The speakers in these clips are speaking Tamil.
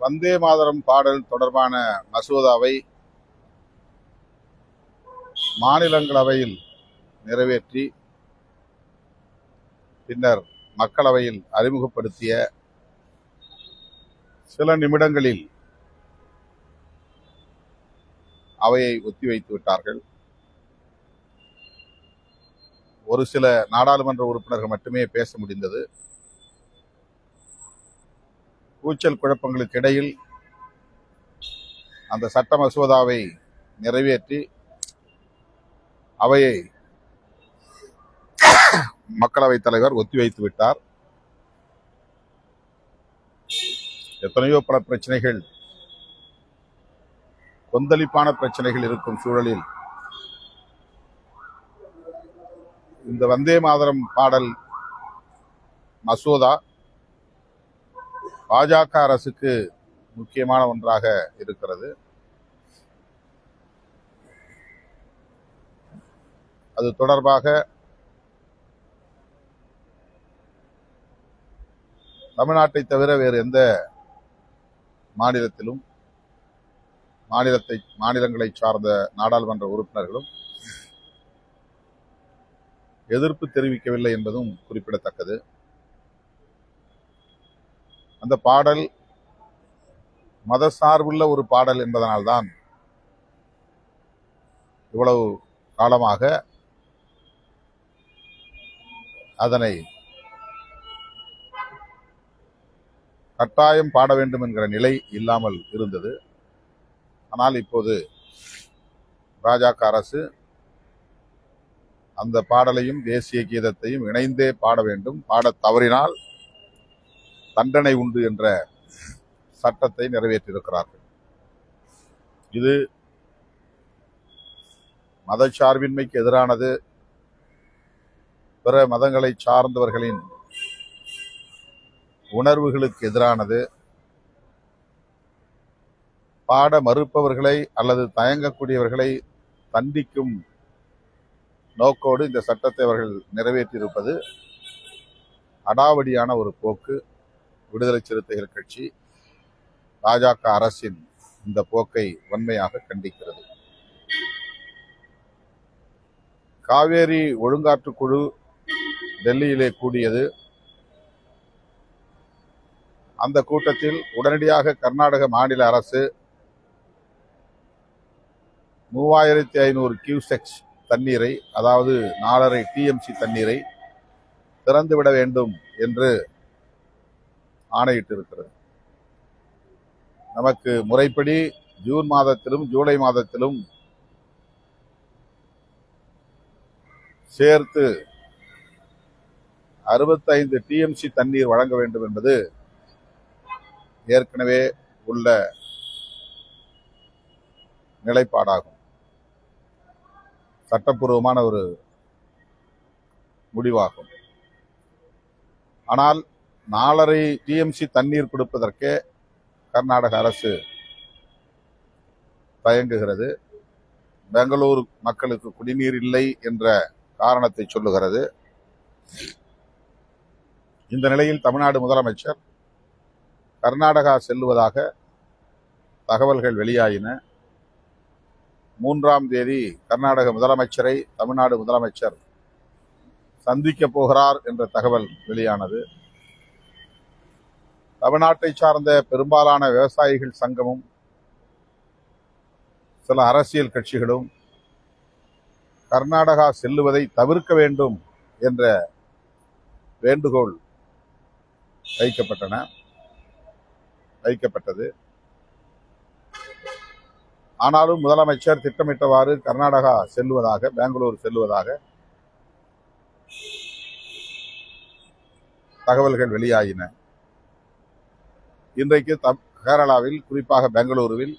வந்தே மாதரம் பாடல் தொடர்பான மசோதாவை மாநிலங்களவையில் நிறைவேற்றி பின்னர் மக்களவையில் அறிமுகப்படுத்திய சில நிமிடங்களில் அவையை ஒத்திவைத்து விட்டார்கள். ஒரு சில நாடாளுமன்ற உறுப்பினர்கள் மட்டுமே பேச முடிந்தது. கூச்சல் குழப்பங்களுக்கு இடையில் அந்த சட்ட மசோதாவை நிறைவேற்றி அவையை மக்களவைத் தலைவர் ஒத்திவைத்து விட்டார். எத்தனையோ பல பிரச்சனைகள், கொந்தளிப்பான பிரச்சனைகள் இருக்கும் சூழலில் இந்த வந்தே மாதரம் பாடல் மசோதா பாஜக அரசுக்கு முக்கியமான ஒன்றாக இருக்கிறது. அது தொடர்பாக தமிழ்நாட்டை தவிர வேறு எந்த மாநிலத்திலும் மாநிலங்களை சார்ந்த நாடாளுமன்ற உறுப்பினர்களும் எதிர்ப்பு தெரிவிக்கவில்லை என்பதும் குறிப்பிடத்தக்கது. அந்த பாடல் மதசார்புள்ள ஒரு பாடல் என்பதனால்தான் இவ்வளவு காலமாக அதனை கட்டாயம் பாட வேண்டும் என்கிற நிலை இல்லாமல் இருந்தது. ஆனால் இப்போது பாஜக அரசு அந்த பாடலையும் தேசிய கீதத்தையும் இணைந்தே பாட வேண்டும், பாடத் தவறினால் தண்டனை உண்டு என்ற சட்டத்தை நிறைவேற்றியிருக்கிறார்கள். இது மதச்சார்பின்மைக்கு எதிரானது, பிற மதங்களை சார்ந்தவர்களின் உணர்வுகளுக்கு எதிரானது, பாட மறுப்பவர்களை அல்லது தயங்கக்கூடியவர்களை தண்டிக்கும் நோக்கோடு இந்த சட்டத்தை அவர்கள் நிறைவேற்றியிருப்பது அடாவடியான ஒரு போக்கு. விடுதலை சிறுத்தைகள் கட்சி பாஜக அரசின் இந்த போக்கை வன்மையாக கண்டிக்கிறது. காவேரி ஒழுங்காற்று குழு டெல்லியிலே கூடியது. அந்த கூட்டத்தில் உடனடியாக கர்நாடக மாநில அரசு 3500 கியூசெக்ஸ் தண்ணீரை, அதாவது 4.5 TMC தண்ணீரை திறந்துவிட வேண்டும் என்று ஆணையிட்டிருக்கிறது. நமக்கு முறைப்படி ஜூன் மாதத்திலும் ஜூலை மாதத்திலும் சேர்த்து 65 TMC தண்ணீர் வழங்க வேண்டும் என்பது ஏற்கனவே உள்ள நிலைப்பாடாகும். சட்டப்பூர்வமான ஒரு முடிவாகும். ஆனால் 4.5 TMC தண்ணீர் கொடுப்பதற்கே கர்நாடக அரசு தயங்குகிறது. பெங்களூர் மக்களுக்கு குடிநீர் இல்லை என்ற காரணத்தை சொல்லுகிறது. இந்த நிலையில் தமிழ்நாடு முதலமைச்சர் கர்நாடகா செல்லுவதாக தகவல்கள் வெளியாயின. 3ஆம் தேதி கர்நாடக முதலமைச்சரை தமிழ்நாடு முதலமைச்சர் சந்திக்கப் போகிறார் என்ற தகவல் வெளியானது. தமிழ்நாட்டை சார்ந்த பெரும்பாலான விவசாயிகள் சங்கமும் சில அரசியல் கட்சிகளும் கர்நாடகா செல்லுவதை தவிர்க்க வேண்டும் என்ற வேண்டுகோள் வைக்கப்பட்டது. ஆனாலும் முதலமைச்சர் திட்டமிட்டவாறு கர்நாடகா செல்லுவதாக, பெங்களூர் செல்லுவதாக தகவல்கள் வெளியாகின. இன்றைக்கு கேரளாவில், குறிப்பாக பெங்களூருவில்,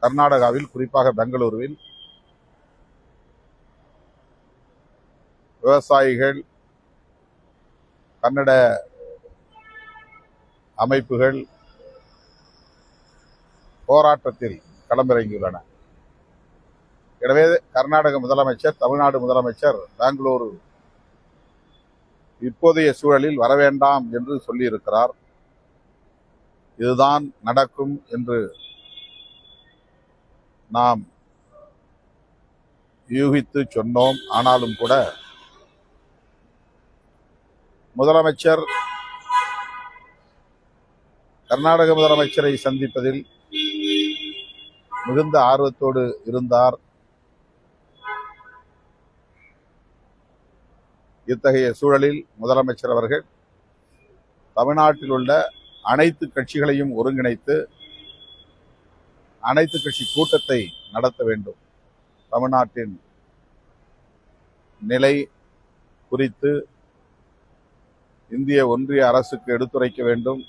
கர்நாடகாவில் குறிப்பாக பெங்களூருவில் விவசாயிகள், கன்னட அமைப்புகள் போராட்டத்தில் களமிறங்கியுள்ளன. எனவே கர்நாடக முதலமைச்சர், தமிழ்நாடு முதலமைச்சர் பெங்களூரு இப்போதைய சூழலில் வரவேண்டாம் என்று சொல்லியிருக்கிறார். இதுதான் நடக்கும் என்று நாம் யூகித்து சொன்னோம். ஆனாலும் கூட முதலமைச்சர் கர்நாடக முதலமைச்சரை சந்திப்பதில் மிகுந்த ஆர்வத்தோடு இருந்தார். இத்தகைய சூழலில் முதலமைச்சர் அவர்கள் தமிழ்நாட்டில் உள்ள அனைத்து கட்சிகளையும் ஒருங்கிணைத்து அனைத்து கட்சி கூட்டத்தை நடத்த வேண்டும். தமிழ்நாட்டின் நிலை குறித்து இந்திய ஒன்றிய அரசுக்கு எடுத்துரைக்க வேண்டும்.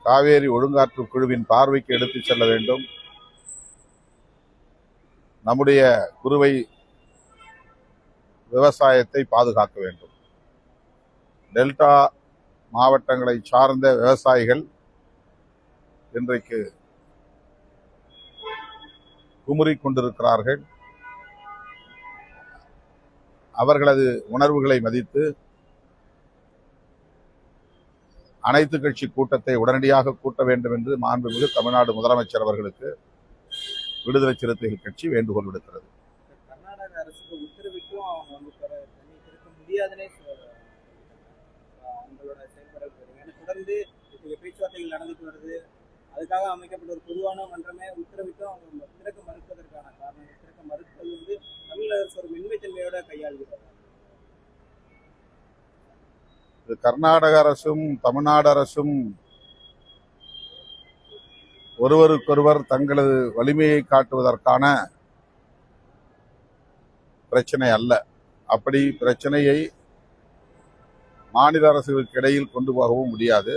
காவேரி ஒழுங்காற்று குழுவின் பார்வைக்கு எடுத்துச் செல்ல வேண்டும். நம்முடைய குறுவை விவசாயத்தை பாதுகாக்க வேண்டும். டெல்டா மாவட்டங்களை சார்ந்த விவசாயிகள் இன்றைக்கு குமுறிக் கொண்டிருக்கிறார்கள். அவர்களது உணர்வுகளை மதித்து அனைத்து கட்சி கூட்டத்தை உடனடியாக கூட்ட வேண்டும் என்று மாண்புமிகு தமிழ்நாடு முதலமைச்சர் அவர்களுக்கு விடுதலை சிறுத்தைகள் கட்சி வேண்டுகோள் விடுக்கிறது. கர்நாடக அரசுக்கு உத்தரவிட்டும் அவங்க வந்து தண்ணி திறக்க முடியாதுன்னே அவங்களோட செயல்பட தொடர்ந்து பேச்சுவார்த்தைகள் நடந்துட்டு வருது. அதுக்காக அமைக்கப்பட்ட ஒரு பொதுவான மன்றமே உத்தரவிட்டும் அவங்க திறக்க மறுப்பதற்கான காரணம், திறக்க மறுப்பது வந்து தமிழக அரசு ஒரு மென்மைத்தன்மையோட கையாளுகிறது. கர்நாடக அரசும் தமிழ்நாடு அரசும் ஒருவருக்கொருவர் தங்களது வலிமையை காட்டுவதற்கான பிரச்சனை அல்ல. அப்படி பிரச்சனையை மாநில அரசுகளுக்கு இடையில் கொண்டு போகவும் முடியாது.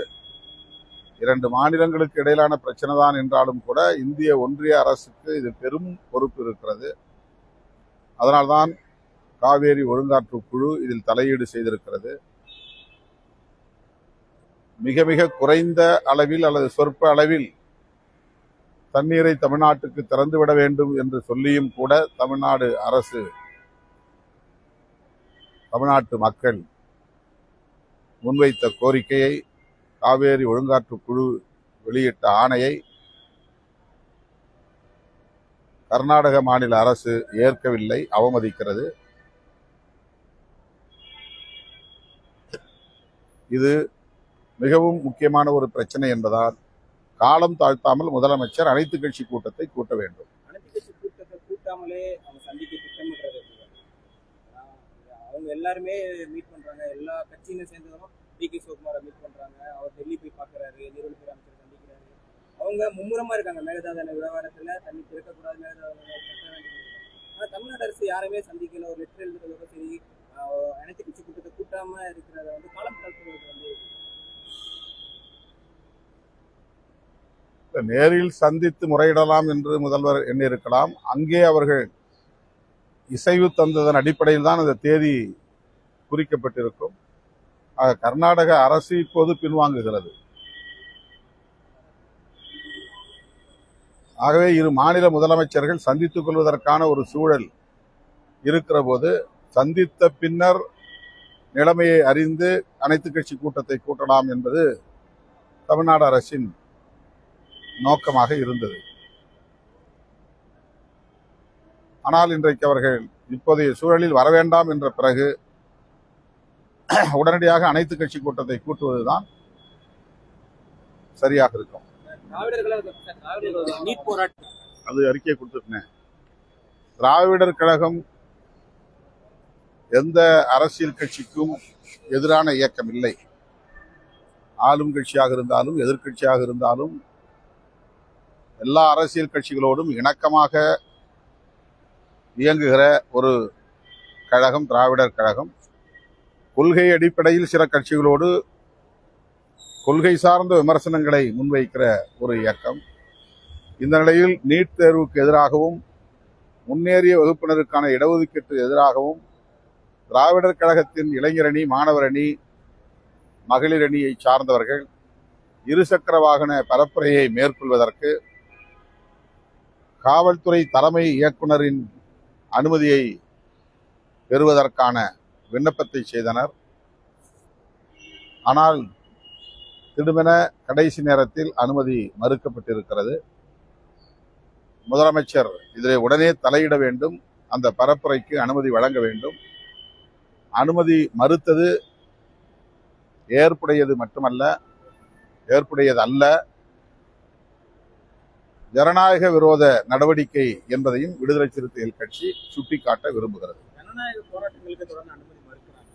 இரண்டு மாநிலங்களுக்கு இடையிலான பிரச்சனை தான் என்றாலும் கூட இந்திய ஒன்றிய அரசுக்கு இது பெரும் பொறுப்பு இருக்கிறது. அதனால்தான் காவேரி ஒழுங்காற்று குழு இதில் தலையீடு செய்திருக்கிறது. மிக மிக குறைந்த அளவில் அல்லது சொற்ப அளவில் தண்ணீரை தமிழ்நாட்டுக்கு திறந்துவிட வேண்டும் என்று சொல்லியும் கூட தமிழ்நாடு அரசு, தமிழ்நாட்டு மக்கள் முன்வைத்த கோரிக்கையை, காவேரி ஒழுங்காற்று குழு வெளியிட்ட ஆணையை கர்நாடக மாநில அரசு ஏற்கவில்லை, அவமதிக்கிறது. இது மிகவும் முக்கியமான ஒரு பிரச்சனை என்பதால் காலம் தாழ்த்தாமல் முதலமைச்சர் அனைத்து கட்சி கூட்டத்தை கூட்ட வேண்டும். அனைத்து கட்சி கூட்டத்தை கூட்டாமலே அவங்க சந்திக்க திட்டமிடுறது. அவங்க எல்லாருமே மீட் பண்றாங்க, எல்லா கட்சியிலும் சேர்ந்ததும் டி.கே. சிவகுமாரை மீட் பண்றாங்க. அவர் டெல்லி போய் பார்க்கறாரு, நீர்வழித்துறை அமைச்சர் சந்திக்கிறாரு. அவங்க மும்முரமா இருக்காங்க மேகதாது விவகாரத்துல தண்ணி திறக்கக்கூடாது, மேகதாது கட்ட வேண்டும். ஆனா தமிழ்நாடு அரசு யாருமே சந்திக்கல. ஒரு லெட்டர் எழுதுறதோட சரி, அனைத்து கட்சி கூட்டத்தை கூட்டாம இருக்கிறத வந்து காலம் தாழ்த்துவது வந்து நேரில் சந்தித்து முறையிடலாம் என்று முதல்வர் எண்ணியிருக்கலாம். அங்கே அவர்கள் இசைவு தந்ததன் அடிப்படையில் தான் அந்த தேதி குறிக்கப்பட்டிருக்கும். கர்நாடக அரசு இப்போது பின்வாங்குகிறது. ஆகவே இரு மாநில முதலமைச்சர்கள் சந்தித்துக் கொள்வதற்கான ஒரு சூழல் இருக்கிற போது சந்தித்த பின்னர் நிலைமையை அறிந்து அனைத்து கட்சி கூட்டத்தை கூட்டலாம் என்பது தமிழ்நாடு அரசின் நோக்கமாக இருந்தது. ஆனால் இன்றைக்கு அவர்கள் இப்போதைய சூழலில் வரவேண்டாம் என்ற பிறகு உடனடியாக அனைத்து கட்சி கூட்டத்தை கூட்டுவதுதான் சரியாக இருக்கும். அது அறிக்கையை கொடுத்துருக்கேன். திராவிடர் கழகம் எந்த அரசியல் கட்சிக்கும் எதிரான இயக்கம் இல்லை. ஆளும் கட்சியாக இருந்தாலும் எதிர்கட்சியாக இருந்தாலும் எல்லா அரசியல் கட்சிகளோடும் இணக்கமாக இயங்குகிற ஒரு கழகம் திராவிடர் கழகம். கொள்கை அடிப்படையில் சில கட்சிகளோடு கொள்கை சார்ந்த விமர்சனங்களை முன்வைக்கிற ஒரு இயக்கம். இந்த நிலையில் நீட் தேர்வுக்கு எதிராகவும் முன்னேறிய வகுப்பினருக்கான இடஒதுக்கீட்டு எதிராகவும் திராவிடர் கழகத்தின் இளைஞரணி, மாணவர் அணி, மகளிர் அணியை சார்ந்தவர்கள் இருசக்கர வாகன பரப்புரையை மேற்கொள்வதற்கு காவல்துறை தலைமை இயக்குனரின் அனுமதியை பெறுவதற்கான விண்ணப்பத்தை செய்தனர். ஆனால் திடுமென கடைசி நேரத்தில் அனுமதி மறுக்கப்பட்டிருக்கிறது. முதலமைச்சர் இதில் உடனே தலையிட வேண்டும், அந்த பரப்புரைக்கு அனுமதி வழங்க வேண்டும். அனுமதி மறுத்தது ஏற்புடையது அல்ல, ஜனநாயக விரோத நடவடிக்கை என்பதையும் விடுதலை சிறுத்தைகள் கட்சி சுட்டிக்காட்ட விரும்புகிறது. ஜனநாயக போராட்டங்களுக்கு தொடர்ந்து அனுமதி மறுக்கிறாங்க.